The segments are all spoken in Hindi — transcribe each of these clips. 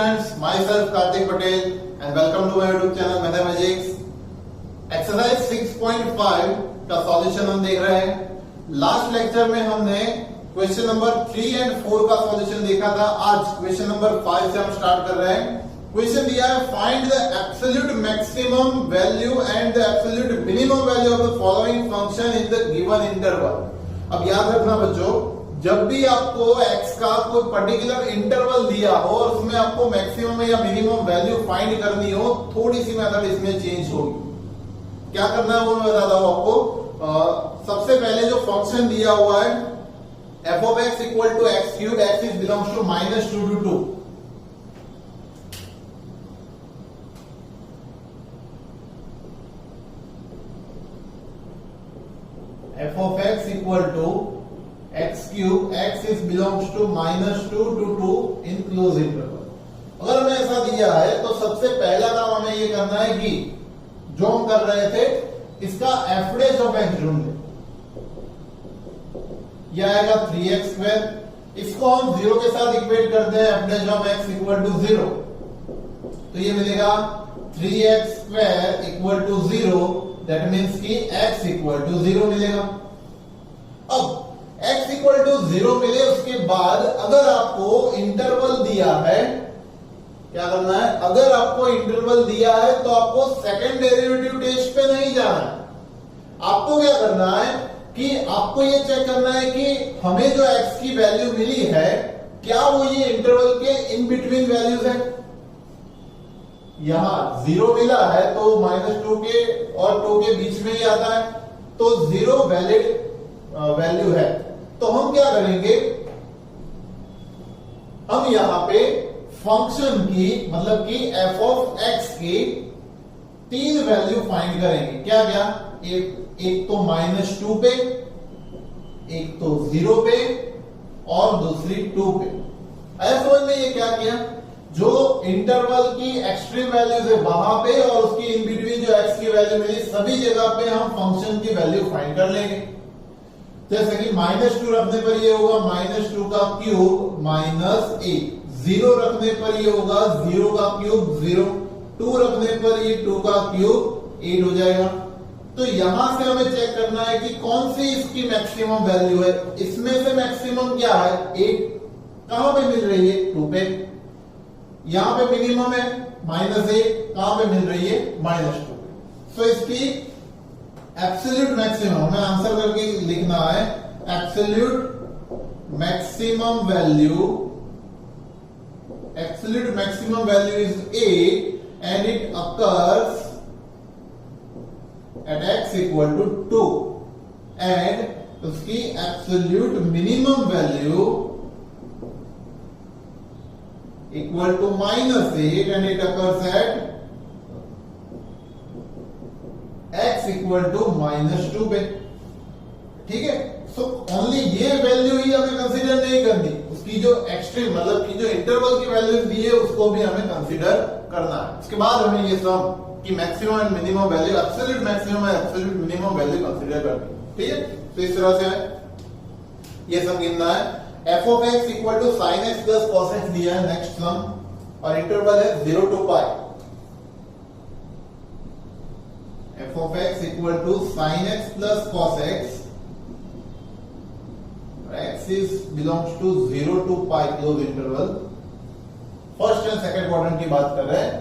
students, myself Karthik Patel and welcome to my YouTube channel Mathematics. Exercise 6.5 का सॉल्यूशन हम देख रहे हैं। लास्ट लेक्चर में हमने क्वेश्चन नंबर 3 एंड 4 का सॉल्यूशन देखा था। आज क्वेश्चन नंबर 5 से हम स्टार्ट कर रहे हैं। क्वेश्चन दिया है find the absolute maximum value and the absolute minimum value of the following function in the given interval. अब याद रखना बच्चों, जब भी आपको x का कोई पर्टिकुलर इंटरवल दिया हो और उसमें आपको मैक्सिमम या मिनिमम वैल्यू फाइंड करनी हो, थोड़ी सी मेथड इसमें चेंज होगी। क्या करना है वो मैं बताता हूं आपको। सबसे पहले जो फंक्शन दिया हुआ है f of x equal to x cube, x is belongs to -2 to 2। f of x equal to x cube, x is belongs to -2 to 2 in closed interval. अगर हमें ऐसा दिया है तो सबसे पहला काम हमें ये करना है कि जो हम कर रहे थे इसका एफ डैश ऑफ एक्स ढूंढ लें। यह आएगा 3x²। इसको हम 0 के साथ इक्वेट करते हैं, f dash of x equal to 0, तो ये मिलेगा 3x² equal to 0। That means कि x इक्वल टू 0 मिलेगा। अब x इक्वल टू 0 मिले उसके बाद अगर आपको इंटरवल दिया है, क्या करना है, अगर आपको इंटरवल दिया है तो आपको सेकंड डेरिवेटिव टेस्ट पे नहीं जाना है। आपको क्या करना है कि आपको ये चेक करना है कि हमें जो x की वैल्यू मिली है क्या वो ये इंटरवल के इन बिटवीन वैल्यूज है। यहां 0 मिला है तो -2 के और 2 के बीच में ही आता है, तो 0 वैलिड वैल्यू है। तो हम क्या करेंगे, हम यहां पे फंक्शन की मतलब कि f ऑफ x की 3 वैल्यू फाइंड करेंगे। क्या क्या, एक तो -2 पे, एक तो 0 पे और दूसरी 2 पे। ऐसा समझ में ये क्या किया, जो इंटरवल की एक्सट्रीम वैल्यूज है वहां पे और उसकी इन बिटवीन जो x की वैल्यू मिली सभी जगह पे हम फंक्शन की वैल्यू फाइंड कर लेंगे। जैसे कि -2 रखने पर ये होगा -2 का क्यूब -8, 0 रखने पर ये होगा 0 का क्यूब 0, 2 रखने पर ये 2 का क्यूब 8 हो जाएगा। तो यहां से हमें चेक करना है कि कौन सी इसकी मैक्सिमम वैल्यू है। इसमें से मैक्सिमम क्या है, 8 कहां पे मिल रही है, 2 पे। यहां पे मिनिमम है -8, कहां पे मिल रही है, -2 पे। सो इसकी एब्सोल्यूट मैक्सिमम हमें आंसर करके लिखना है, absolute maximum value is 8 and it occurs at x equal to 2 and उसकी absolute minimum value equal to -8 and it occurs at x equal to -2 पे। ठीक है, सो ओनली ये वैल्यू ही हमें कंसीडर नहीं करनी, उसकी जो एक्सट्रीम मतलब की जो इंटरवल की वैल्यू दी है उसको भी हमें कंसीडर करना है। उसके बाद हमें ये सम की maximum and minimum value, absolute maximum and absolute minimum value consider करनी। ठीक है, तो इस तरह से है ये सम गिनना है। f of x equal to sin x plus cos x दिया है नेक्स्ट सम और इंटरवल है 0 to π। f of x equal to sin x plus cos x, x is belongs to 0 to π close interval। First and second quadrant की बात कर रहे हैं।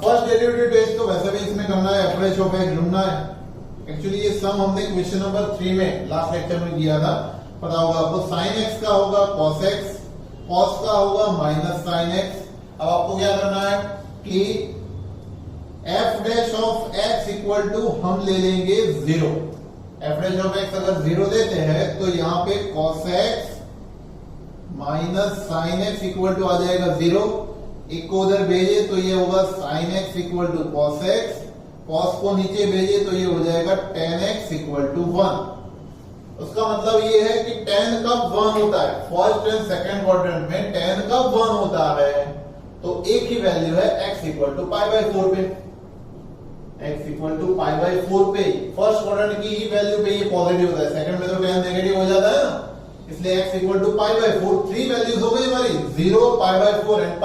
फर्स्ट डेरिवेटिव टेस्ट तो वैसे भी इसमें करना है, f डैश ऑफ x ढूंढना है। एक्चुअली ये सम हमने क्वेश्चन नंबर 3 में लास्ट लेक्चर में किया था, पता होगा आपको। sin x का होगा cos x, cos का होगा -sin x। अब आपको क्या करना है कि f dash of x equal to हम ले लेंगे 0। f डैश ऑफ x अगर 0 देते हैं तो यहाँ पे cos x -sin x equal to आ जाएगा 0। एक को उधर भेजे तो ये होगा sin x equal to cos x, cos को नीचे भेजे तो ये हो जाएगा tan x इक्वल टू 1। उसका मतलब ये है कि tan कब 1 होता है, फर्स्ट एंड सेकंड क्वाड्रेंट में tan कब 1 होता है, तो एक ही वैल्यू है x इक्वल टू π/4 पे। x इक्वल टू π/4 पे फर्स्ट क्वाड्रेंट की ही वैल्यू पे ये पॉजिटिव होता है, सेकंड में तो tan नेगेटिव हो जाता है ना, इसलिए x इक्वल टू π/4। 3 वैल्यूज हो गई हमारी, 0, π/4 एंड π।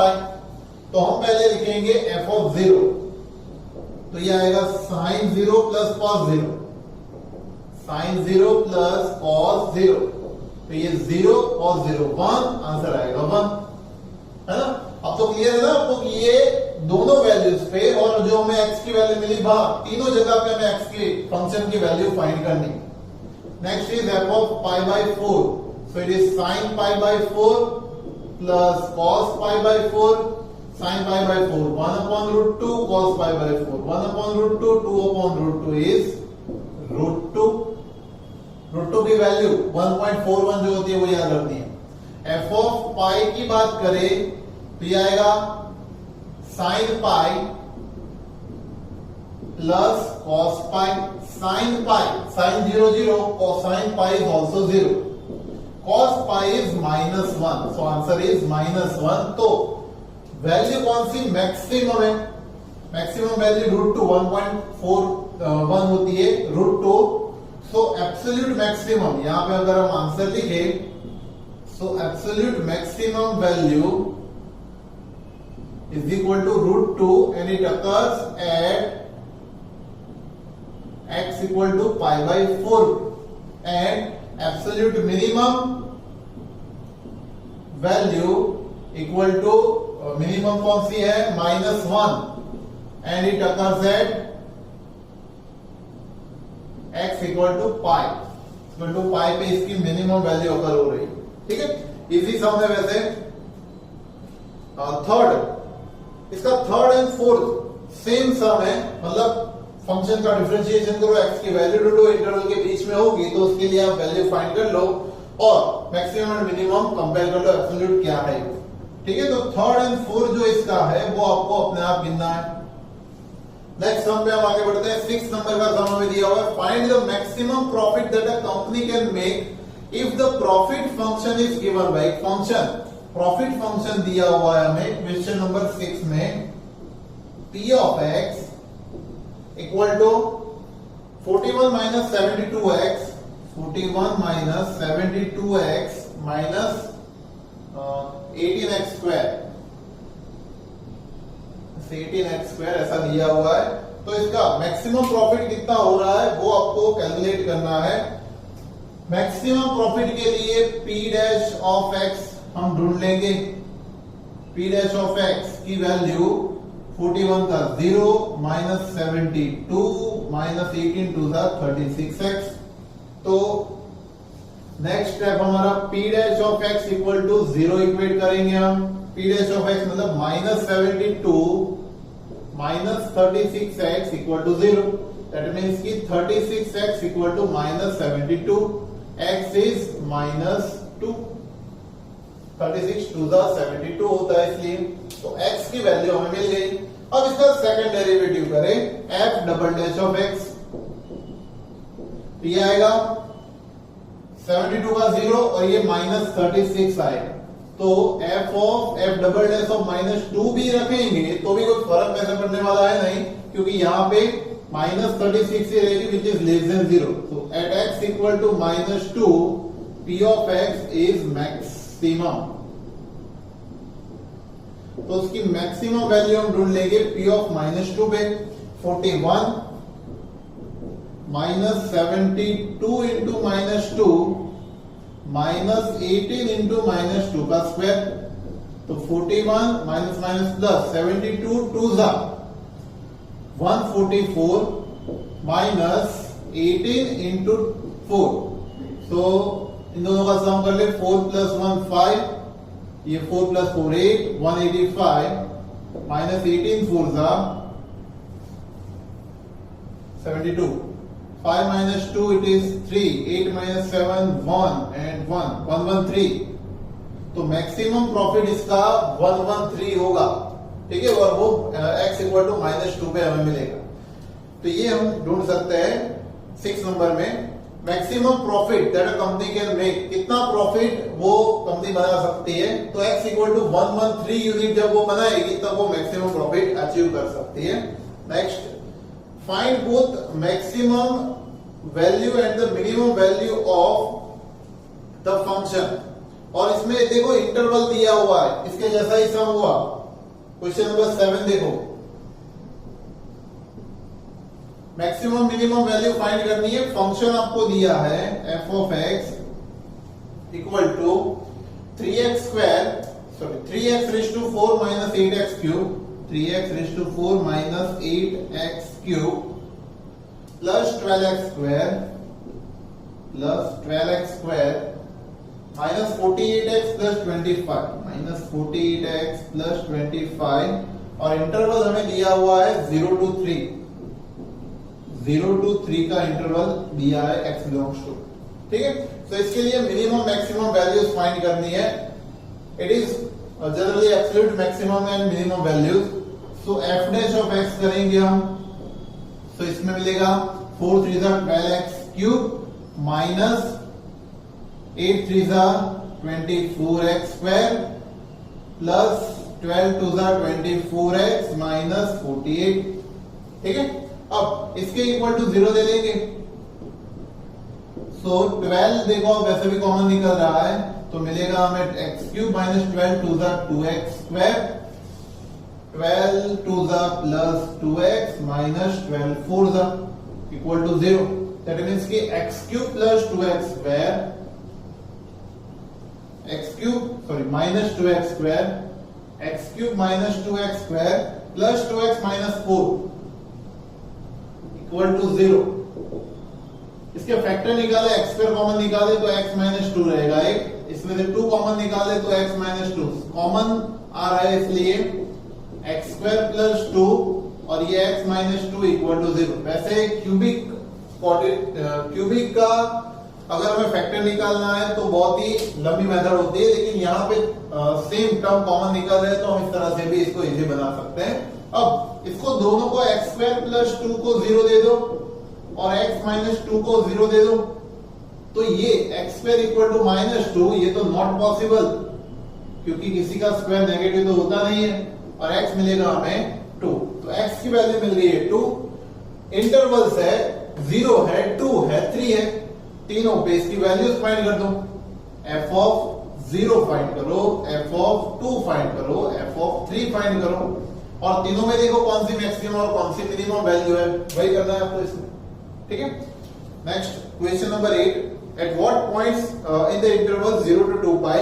तो हम पहले लिखेंगे एफ ऑफ 0, तो ये आएगा sine 0 plus cos 0, sine 0 plus cos 0, तो ये 0 कॉस 0 1, आंसर आएगा 1, है ना। अब तो क्लियर है ना आपको कि ये दोनों वैल्यूज पे और जो हमें x की वैल्यू मिली बाहर, तीनों जगह पे हमें x की फंक्शन की वैल्यू फाइंड करनी। Next is f of pi by 4, so it is sine pi by 4 plus cos pi by 4, sine pi by 4 1 upon root 2, cos pi by 4 1 upon root 2, 2 upon root 2 is root 2। Root 2 की वैल्यू 1.41 जो होती है वो याद रखनी है। f ऑफ पाई की बात करें तो ये आएगा sine pi plus cos pi, sine pi sine 0 0, cosine pi is also 0, cos pi is -1, so answer is -1। तो वैल्यू कौन सी मैक्सिमम है? मैक्सिमम वैल्यू रूट 2 1.41 होती है रूट 2, सो एब्सोल्यूट मैक्सिमम, यहां पे अगर हम आंसर लिखे सो absolute maximum value is equal to root 2 and it occurs at x equal to pi by 4 and absolute minimum value equal to minimum कौन सी है -1 and it occurs at x equal to pi पे इसकी मिनिमम वैल्यू अकर हो रही, ठीक है। इजी सम है वैसे। थर्ड, इसका थर्ड एंड फोर्थ सेम सम है, मतलब फंक्शन का डिफरेंशिएशन करो, x की वैल्यू दो इंटरवल के बीच में होगी तो उसके लिए आप वैल्यू फाइंड कर लो और मैक्सिमम एंड मिनिमम कंपेयर कर लो एब्सोल्यूट क्या है, ठीक है। तो थर्ड एंड फोर्थ जो इसका है वो आपको अपने आप गिनना है। नेक्स्ट सम पे हम आगे बढ़ते हैं। 6 नंबर का सम हमें दिया हुआ है, find the maximum profit that a company can make if the profit function is given by function. Profit function दिया हुआ है हमें क्वेश्चन नंबर 6 में, p of x equal to 41 minus 72x, 41 minus 72x minus 18x square, 18x square ऐसा दिया हुआ है। तो इसका मैक्सिमम प्रॉफिट कितना हो रहा है वो आपको कैलकुलेट करना है। मैक्सिमम प्रॉफिट के लिए p डैश ऑफ x हम ढूंढ लेंगे। p डैश ऑफ x की वैल्यू 41 का 0 minus 72 minus 18 to the 36x। तो नेक्स्ट स्टेप हमारा p dash of x equal to 0 equate करेंगे हम। p डैश ऑफ x मतलब minus 72 minus 36x equal to 0, that means की 36x equal to minus 72, x is -2, 36 to the 72 होता है इसलिए। तो x की वैल्यू हमें मिल गई। अब इसका सेकंड डेरिवेटिव करें, f double dash of x, ये आएगा 72 का 0 और ये -36 आएगा। तो f of f double dash of -2 भी रखेंगे तो भी कोई फर्क ऐसा पड़ने वाला है नहीं, क्योंकि यहाँ पे -36 ही रहेगी विच इज लेस देन 0। तो at x equal to -2 p of x is maximum. तो उसकी मैक्सिमम वैल्यू हम ढूंढ लेंगे p ऑफ -2 पे। 41 माइनस 72 इंटू -2 माइनस 18 इंटू -2 का स्क्वायर। तो 41 माइनस माइनस प्लस 72 2 जा 144 माइनस 18 इंटू 4। तो इन दोनों का सम कर ले, 4 प्लस 1 5, ये 4 प्लस 4 8, 185 माइनस 18 4 जा 72, 5 minus 2 it is 3, 8 minus 7 1 and 1 113। तो मैक्सिमम प्रॉफिट इसका 113 होगा, ठीक है, और वो x इक्वल टू -2 पे हमें मिलेगा। तो ये हम ढूंढ सकते हैं 6 नंबर में, maximum profit that a company can make, कितना प्रॉफिट वो कंपनी बना सकती है। तो x इक्वल टू 113 यूनिट जब वो बनाएगी तब वो मैक्सिमम प्रॉफिट अचीव कर सकती है। Next, find both maximum value and the minimum value of the function। और इसमें देखो इंटरवल दिया हुआ है, इसके जैसा ही सम हुआ, क्वेश्चन नंबर 7 देखो, मैक्सिमम मिनिमम वैल्यू फाइंड करनी है। फंक्शन आपको दिया है f of x equal to 3x raise to 4 minus 8x cube, 3x raise to 4 minus 8x cube plus 12x square minus 48x plus 25 और इंटरवल हमें दिया हुआ है 0 to 3 का इंटरवल दिया है x बिलोंग्स टू। ठीक है, तो इसके लिए मिनिमम मैक्सिमम वैल्यूज फाइंड करनी है। It is generally absolute maximum and minimum values. So f dash of x करेंगे हम, तो इसमें मिलेगा 4 3 12x cube minus 8 3 24x square plus 12 2 24x minus 48। ठीक है, अब इसके इक्वल टू 0 दे देंगे। सो 12 देखो वैसे भी कॉमन निकल रहा है, तो मिलेगा हमें x cube minus 12 2 2x square, 12 2 plus 2x minus 12 4 equal to 0। That means कि x cube plus 2x square, minus 2x square, x cube minus 2x square plus 2x minus 4 equal to 0। इसके फैक्टर निकाले, x स्क्वायर कॉमन निकाले तो x माइनस 2 रहेगा एक, इसमें से 2 कॉमन निकाले तो x माइनस 2 कॉमन आ रहा है, इसलिए x स्क्वायर प्लस 2 और ये x माइनस 2 इक्वल टू 0। वैसे क्यूबिक का अगर हमें फैक्टर निकालना है तो बहुत ही लंबी मेथड होती है, लेकिन यहाँ पे सेम टर्म कॉमन निकल रहे हैं तो हम इस तरह से भी इसको इजी बना सकते हैं। अब इसको दोनों को x स्क्वायर प्लस 2 को 0 दे दो और x माइनस 2 को 0 दे दो, तो ये x square equal to minus 2, ये तो नॉट पॉसिबल क्योंकि किसी का स्क्वायर नेगेटिव तो होता नहीं है, और x मिलेगा हमें 2। तो x की वैल्यू मिल रही है 2, इंटरवल्स है 0 है 2 है 3 है, तीनों पे इसकी वैल्यूज फाइंड कर दो। f ऑफ 0 फाइंड करो, f ऑफ 2 फाइंड करो, f ऑफ 3 फाइंड करो, और तीनों में देखो कौन सी मैक्सिमम और कौन सी मिनिमम वैल्यू है, वही करना है आपको इसमें। ठीक है, next question number 8, at what points in the interval 0 to 2 pi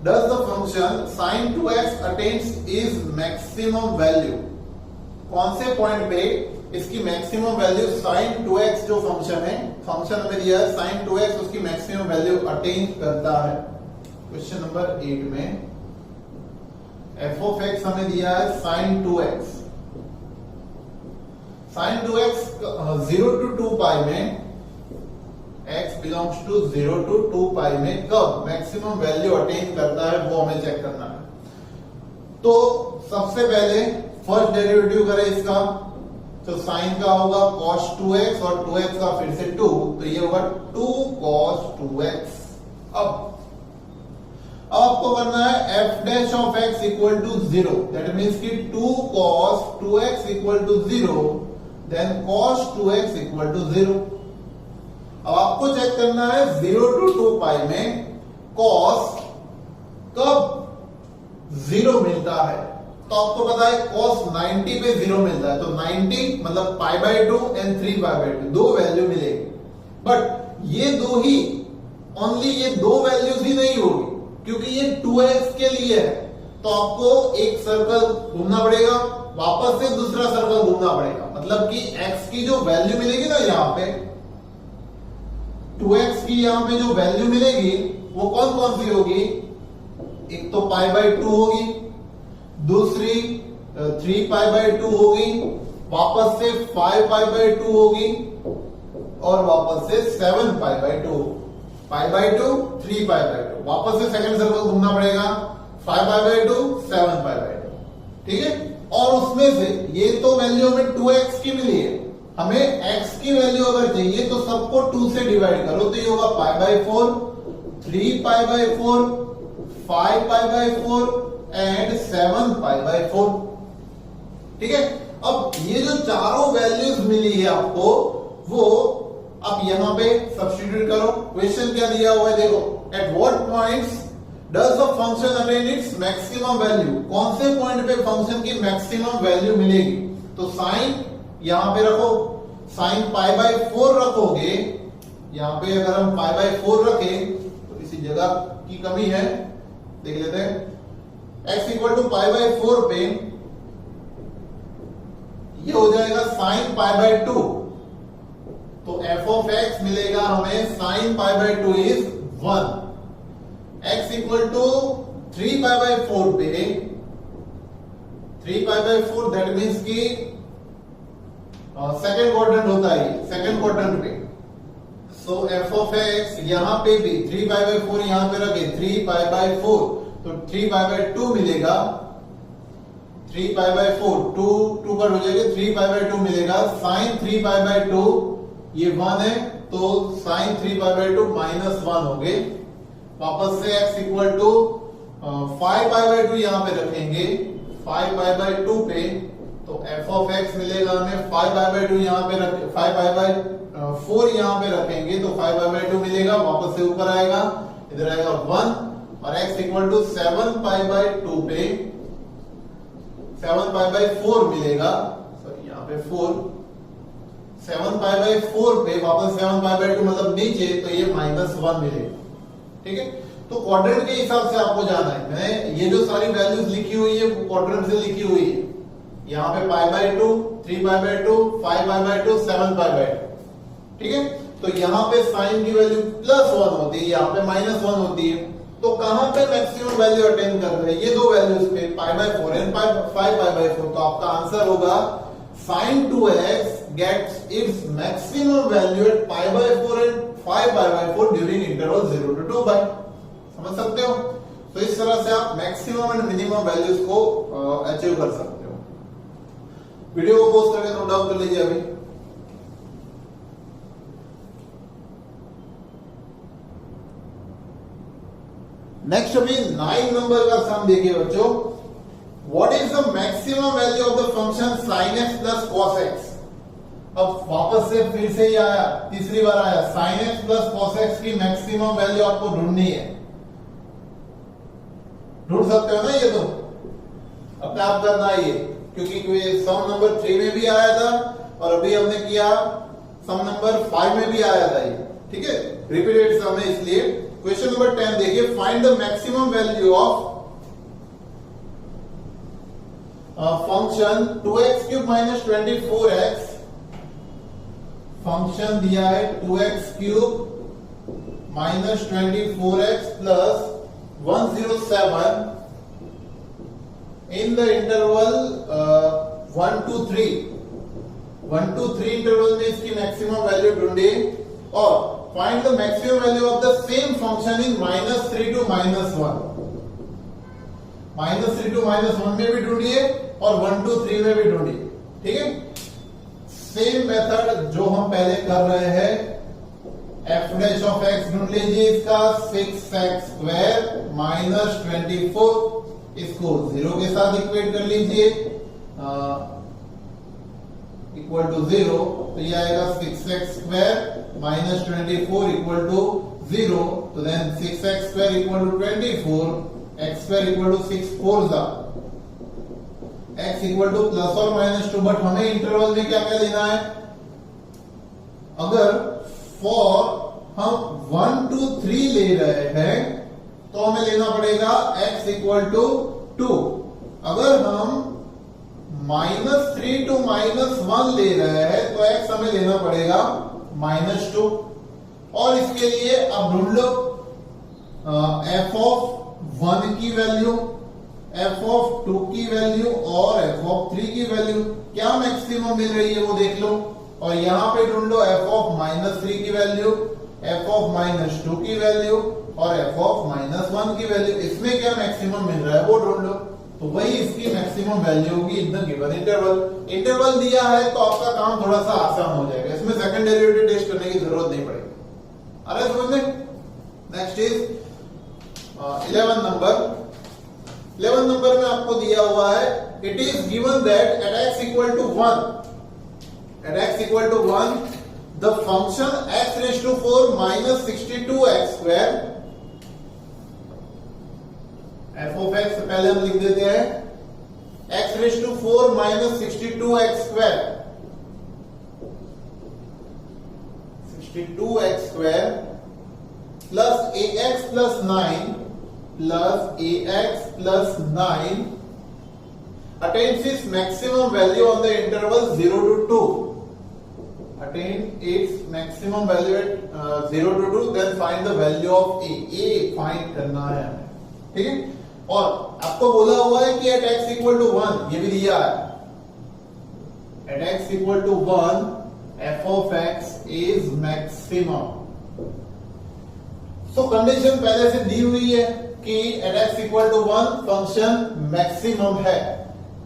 does the function sin 2x attains its maximum value? कौन से पॉइंट पे इसकी मैक्सिमम वैल्यू sin 2x जो फंक्शन है, फंक्शन हमें दिया है sin 2x, उसकी मैक्सिमम वैल्यू अटेन करता है। क्वेश्चन नंबर 8 में f ऑफ x हमें दिया है sin 2x, sin 2x 0 to 2 pi में, x belongs to 0 to 2 pi में कब मैक्सिमम वैल्यू अटेन करता है वो हमें चेक करना है। तो सबसे पहले फर्स्ट डेरिवेटिव करें इसका, तो साइन का होगा cos 2x और 2x का फिर से 2, तो ये होगा 2 cos 2x। अब आपको करना है f dash of x equal to 0, that means कि 2 cos 2x equal to 0, then cos 2x equal to 0। अब आपको चेक करना है 0 to 2 pi में cos कब 0 मिलता है, तो आपको पता है cos 90 पे 0 मिलता है, तो 90 मतलब पाई बाय 2 एंड 3 पाई बाय 2, दो वैल्यू मिलेगी। बट ये दो ही, ओनली ये दो वैल्यूज ही नहीं होगी क्योंकि ये 2x के लिए है, तो आपको एक सर्कल घूमना पड़ेगा, वापस से दूसरा सर्कल घूमना पड़ेगा, मतलब कि x की जो वैल्यू मिलेगी ना यहाँ पे 2x की यहाँ पे जो वैल्यू मिलेगी वो कौन कौन सी होगी, एक तो पाई बाय 2 होगी, दूसरी 3 पाई बाय 2 होगी, वापस से 5 पाई बाय 2 होगी और वापस से 7 pi by 2, pi by 2 3 pi by 2, वापस से सेकंड सर्कल घूमना पड़ेगा 5 पाई बाय 2 7 पाई बाय 2। ठीक है, और उसमें से ये तो वैल्यू हमें 2x की मिली है, हमें x की वैल्यू अगर चाहिए तो सबको 2 से डिवाइड करो, तो ये होगा पाई by 4, 3 pi by 4, 5 pi by 4 and 7 pi by 4। ठीक है, अब ये जो चारों वैल्यूज मिली है आपको, वो अब यहां पे सब्स्टिट्यूट करो। क्वेश्चन क्या दिया हुआ है देखो, at what points does the function attain its maximum value, कौन से पॉइंट पे फंक्शन की मैक्सिमम वैल्यू मिलेगी? तो साइन यहां पे रखो, साइन पाई बाय 4 रखोगे, यहां पे अगर हम पाई बाय 4 रखें तो इसी जगह की कमी है, देख लेते हैं। x equal to pi by 4 पे ये हो जाएगा साइन पाई बाय 2, तो f ऑफ x मिलेगा हमें sine pi by 2 is 1। x equal to 3 pi by 4 पे 3 पाई बाय 4 दैट मीन्स कि सेकंड क्वाड्रेंट होता है, सेकंड क्वाड्रेंट पे। सो f ऑफ x यहां पे भी 3 पाई बाय 4 यहां पे रखे 3 पाई बाय 4, तो 3 पाई बाय 2 मिलेगा, 3 पाई बाय 4 2 2 कट हो जाएगा, 3 पाई बाय 2 मिलेगा। साइन 3 पाई बाय 2 ये 1 है, तो साइन 3 पाई बाय 2 माइनस 1 हो गए। वापस से x equal to 5 pi by 2 यहां पे रखेंगे, 5 पाई बाय 2 पे, तो f ऑफ x मिलेगा हमें 5 पाई बाय 2 यहां पे रख 5 पाई बाय 4 यहां पे रखेंगे, तो 5 पाई बाय 2 मिलेगा, वापस से ऊपर आएगा, इधर आएगा 1, और x equal to 7 pi by 2 पे 7 पाई बाय 4 मिलेगा, सॉरी यहां पे 4, 7 पाई बाय 4 पे वापस 7 पाई बाय 2 मतलब नीचे, तो ये -1 मिलेगा। ठीक है, तो क्वाड्रेंट के हिसाब से आपको जाना है। मैंने ये जो सारी वैल्यूज लिखी हुई है क्वाड्रेंट से लिखी हुई है, यहां पे पाई by 2, 3 pi by 2, 5 pi by 2, 7 pi by 2। ठीक है, तो यहां पे साइन की वैल्यू +1 होती है, यहां पे -1 होती है, तो कहां पे मैक्सिमम वैल्यू अटेन कर रहे हैं? ये दो वैल्यूज पे, पाई बाय 4 एंड 5 पाई बाय 4। तो आपका आंसर होगा sin 2x gets its maximum value at pi by 4 and 5 pi by 4 during interval 0 to 2 pi। समझ सकते हो? तो इस तरह से आप मैक्सिमम एंड मिनिमम वैल्यूज को अचीव कर सकते हो। वीडियो को पोस्ट करके नोट डाउन कर लीजिए अभी। नेक्स्ट अभी 9 नंबर का सम देखिए बच्चों। What is the maximum value of the function sin x plus cos x? अब वापस से फिर से ही आया, तीसरी बार आया, sin x plus cos x की मैक्सिमम वैल्यू आपको ढूंढनी है। ढूंढ सकते हो ना ये तो, अपने आप करना है ये, क्योंकि सम नंबर 3 में भी आया था और अभी हमने किया सम नंबर 5 में भी आया था ये। ठीक है, रिपीटेड सम है इसलिए। क्वेश्चन नंबर 10 देखिए, find the maximum value of function 2x³ minus 24x, function दिया है 2x³ minus 24x plus 107 in the interval 1 to 3 interval में इसकी मैक्सिमम वैल्यू ढूंढिए, और find the maximum value of the same function in -3 to -1, -3 to -1 में भी ढूंढिए और 1 to 3 में भी ढूंढिए। ठीक है, सेम मेथड जो हम पहले कर रहे हैं। f डैश ऑफ x ढूंढ लीजिए, इसका 6x² माइनस 24, इसको 0 के साथ इक्वेट कर लीजिए, इक्वल टू 0, तो ये आएगा 6x² माइनस 24 इक्वल टू 0, तो then 6x² equal to 24, x² equal to 6 4 x equal to plus or -2, but हमें इंटरवल में क्या क्या लेना है? अगर फॉर हम 1 to 3 ले रहे हैं तो हमें लेना पड़ेगा x इक्वल टू 2। अगर हम -3 to -1 ले रहे हैं तो x हमें लेना पड़ेगा -2। और इसके लिए अब ढूंढ लो f ऑफ 1 की वैल्यू, f ऑफ 2 की वैल्यू और f ऑफ 3 की वैल्यू, क्या मैक्सिमम मिल रही है वो देख लो। और यहां पे ढूंढ लो f ऑफ -3 की वैल्यू, f ऑफ -2 की वैल्यू और f ऑफ -1 की वैल्यू, इसमें क्या मैक्सिमम मिल रहा है वो ढूंढ लो। तो वही इसकी मैक्सिमम वैल्यू होगी in the given interval. Interval दिया है तो आपका काम थोड़ा सा आसान हो जाएगा, इसमें सेकंड डेरिवेटिव टेस्ट करने की जरूरत नहीं पड़ेगी। अरे समझ में। Next is 11 number. 11 नंबर में आपको दिया हुआ है, it is given that at x equal to 1, at x equal to 1 the function x raise to 4 minus 62x² f of x पहले हम लिख देते हैं x raise to 4 minus 62x square, 62x square plus ax plus 9 plus ax plus 9 attains its maximum value on the interval 0 to 2, attain its maximum value at 0 to 2, then find the value of a find करना है हमें, ठीक है। और आपको बोला हुआ है कि at x equal to 1, ये भी दिया है, at x equal to 1 f of x is maximum। so condition पहले से दी हुई है कि at x equal to 1 function maximum है,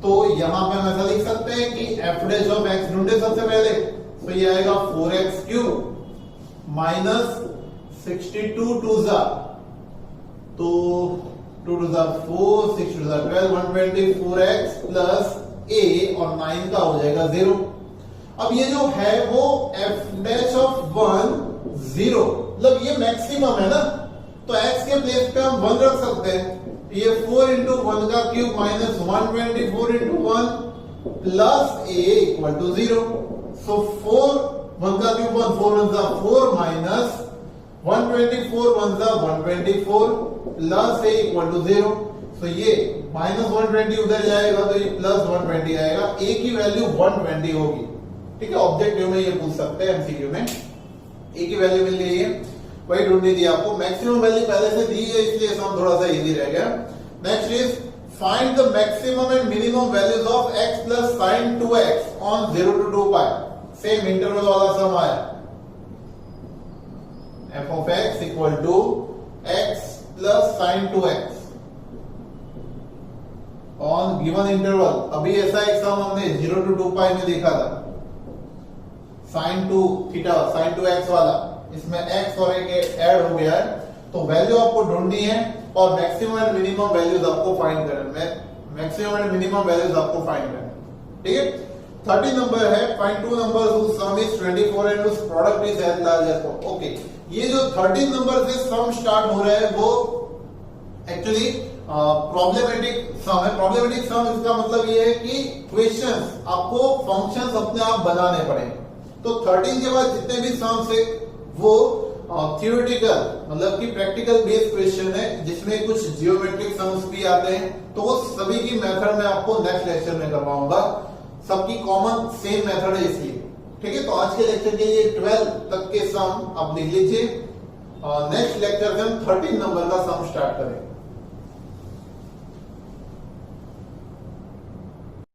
तो यहां पे हम ऐसा लिख सकते हैं कि f डैश ऑफ x ढूंढे सबसे पहले, तो ये आएगा 4x क्यूब माइनस 62 टू जा, तो 2 टू जा 4, 6 टू जा 12, 124x प्लस a और 9 का हो जाएगा 0। अब ये जो है वो f डैश ऑफ 1 0, मतलब ये मैक्सिमम है ना, तो x के प्लेस पे हम 1 रख सकते हैं, ये 4 इंटू 1 का cube minus 124 into 1 plus a equal to 0। So 4 1 का क्यूब 1, 4 1 जा 4 माइनस 124 1 जा 124 प्लस a इक्वल टू 0। सो ये माइनस 120 उधर जाएगा तो ये प्लस 120 आएगा, a की वैल्यू 120 होगी, ठीक है। ऑब्जेक्टिव में ये पूछ सकते हैं, एमसीक्यू में a की वैल्यू मिल गई है, वही ढूंढनी थी आपको, मैक्सिमम वैल्यू पहले से दी है इसलिए सम थोड़ा सा इजी रह गया। Next is find the maximum and minimum values of x plus sin 2x on 0 to 2 pi, same interval वाला सम आया, f of x equal to x plus sin 2x on given interval. अभी ऐसा एक सम हमने 0 to 2 पाई में देखा था, sin 2 थीटा sin 2x वाला, इसमें x और एक ऐड हो गया है, तो वैल्यू आपको ढूंढनी है और मैक्सिमम एंड मिनिमम वैल्यूज आपको फाइंड करना है, मैक्सिमम एंड मिनिमम वैल्यूज आपको फाइंड करना है, ठीक है। 30 नंबर है, find two numbers whose sum is 24 and whose product is as large as 4। Okay, ये जो 13 नंबर से सम स्टार्ट हो रहा है वो एक्चुअली प्रॉब्लमेटिक सम है। प्रॉब्लमेटिक सम इसका मतलब ये है कि क्वेश्चंस आपको फंक्शंस अपने आप बनाने पड़ेंगे, तो 13 के बाद जितने भी सम्स है वो थियोरेटिकल मतलब कि प्रैक्टिकल बेस्ड क्वेश्चन है, जिसमें कुछ जियोमेट्रिक सम्स भी आते हैं, तो वो सभी की मेथड मैं आपको नेक्स्ट लेक्चर में करवाऊंगा, सबकी कॉमन सेम मेथड है इसलिए, ठीक है। तो आज के लेक्चर के लिए 12 तक के सम आप लिख लीजिए, नेक्स्ट लेक्चर में हम 13 नंबर का सम स्टार्ट करेंगे।